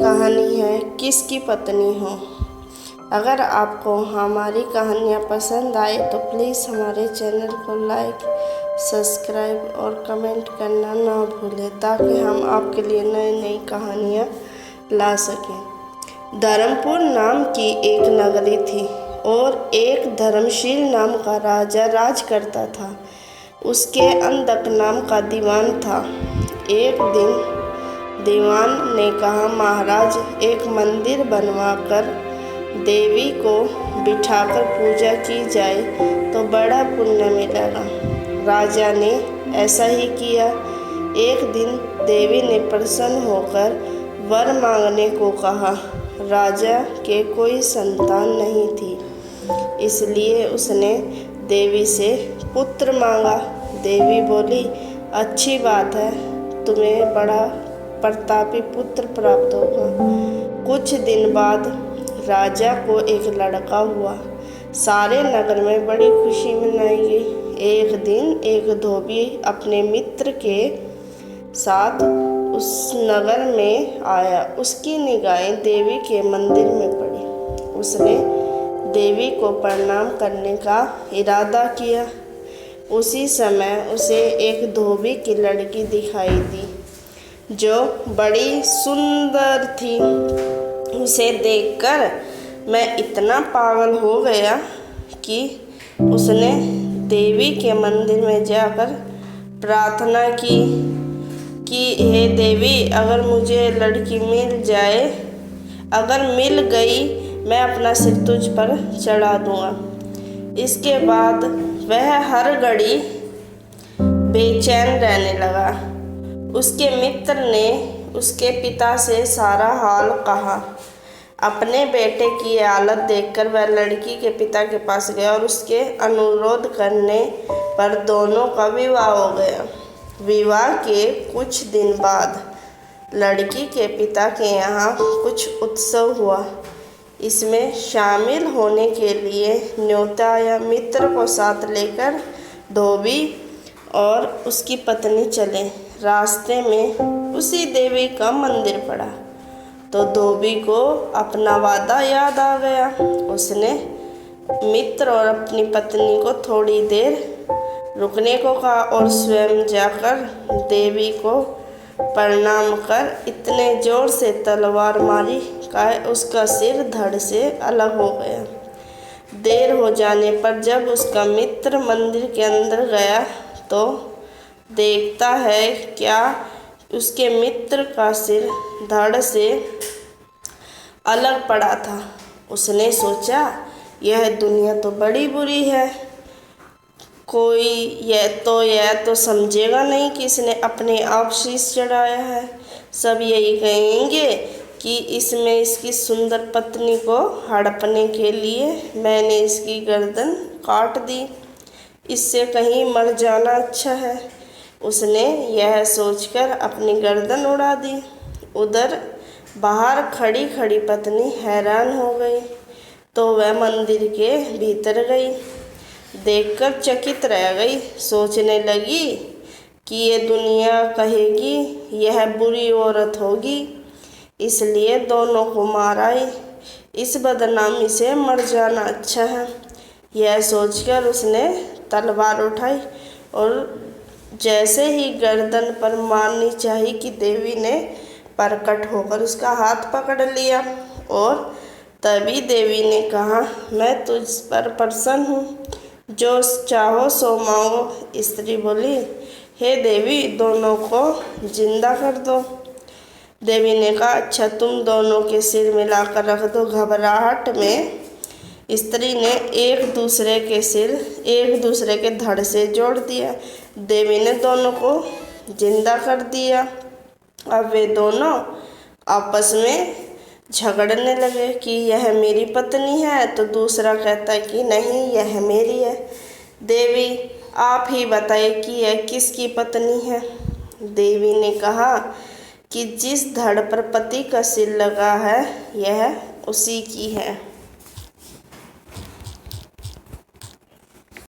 कहानी है किसकी पत्नी हो। अगर आपको हमारी कहानियाँ पसंद आए तो प्लीज़ हमारे चैनल को लाइक, सब्सक्राइब और कमेंट करना ना भूलें ताकि हम आपके लिए नई नई कहानियाँ ला सकें। धर्मपुर नाम की एक नगरी थी और एक धर्मशील नाम का राजा राज करता था। उसके अंधक नाम का दीवान था। एक दिन दीवान ने कहा, महाराज, एक मंदिर बनवाकर देवी को बिठाकर पूजा की जाए तो बड़ा पुण्य मिलेगा। राजा ने ऐसा ही किया। एक दिन देवी ने प्रसन्न होकर वर मांगने को कहा। राजा के कोई संतान नहीं थी, इसलिए उसने देवी से पुत्र मांगा। देवी बोली, अच्छी बात है, तुम्हें बड़ा प्रतापी पुत्र प्राप्त होगा। कुछ दिन बाद राजा को एक लड़का हुआ। सारे नगर में बड़ी खुशी मनाई गई। एक दिन एक धोबी अपने मित्र के साथ उस नगर में आया। उसकी निगाहें देवी के मंदिर में पड़ी। उसने देवी को प्रणाम करने का इरादा किया। उसी समय उसे एक धोबी की लड़की दिखाई दी जो बड़ी सुंदर थी। उसे देखकर मैं इतना पागल हो गया कि उसने देवी के मंदिर में जाकर प्रार्थना की कि हे देवी, अगर मुझे लड़की मिल जाए, अगर मिल गई, मैं अपना सिर तुझ पर चढ़ा दूँगा। इसके बाद वह हर घड़ी बेचैन रहने लगा। उसके मित्र ने उसके पिता से सारा हाल कहा। अपने बेटे की हालत देखकर वह लड़की के पिता के पास गया और उसके अनुरोध करने पर दोनों का विवाह हो गया। विवाह के कुछ दिन बाद लड़की के पिता के यहाँ कुछ उत्सव हुआ। इसमें शामिल होने के लिए न्योता आया। मित्र को साथ लेकर धोबी और उसकी पत्नी चले। रास्ते में उसी देवी का मंदिर पड़ा तो धोबी को अपना वादा याद आ गया। उसने मित्र और अपनी पत्नी को थोड़ी देर रुकने को कहा और स्वयं जाकर देवी को प्रणाम कर इतने जोर से तलवार मारी कि उसका सिर धड़ से अलग हो गया। देर हो जाने पर जब उसका मित्र मंदिर के अंदर गया तो देखता है क्या उसके मित्र का सिर धड़ से अलग पड़ा था। उसने सोचा, यह दुनिया तो बड़ी बुरी है। कोई यह तो समझेगा नहीं कि इसने अपने आप शीश चढ़ाया है। सब यही कहेंगे कि इसमें इसकी सुंदर पत्नी को हड़पने के लिए मैंने इसकी गर्दन काट दी। इससे कहीं मर जाना अच्छा है। उसने यह सोचकर अपनी गर्दन उड़ा दी। उधर बाहर खड़ी खड़ी पत्नी हैरान हो गई तो वह मंदिर के भीतर गई। देखकर चकित रह गई। सोचने लगी कि ये दुनिया कहेगी यह बुरी औरत होगी, इसलिए दोनों को मार आई। इस बदनामी से मर जाना अच्छा है। यह सोचकर उसने तलवार उठाई और जैसे ही गर्दन पर मारनी चाहिए कि देवी ने प्रकट होकर उसका हाथ पकड़ लिया और तभी देवी ने कहा, मैं तुझ पर प्रसन्न हूँ, जो चाहो सो मांगो। स्त्री बोली, हे देवी, दोनों को जिंदा कर दो। देवी ने कहा, अच्छा, तुम दोनों के सिर मिलाकर रख दो। घबराहट में स्त्री ने एक दूसरे के सिर एक दूसरे के धड़ से जोड़ दिया। देवी ने दोनों को जिंदा कर दिया। अब वे दोनों आपस में झगड़ने लगे कि यह मेरी पत्नी है तो दूसरा कहता है कि नहीं, यह मेरी है। देवी, आप ही बताइए कि यह किसकी पत्नी है। देवी ने कहा कि जिस धड़ पर पति का सिर लगा है यह उसी की है।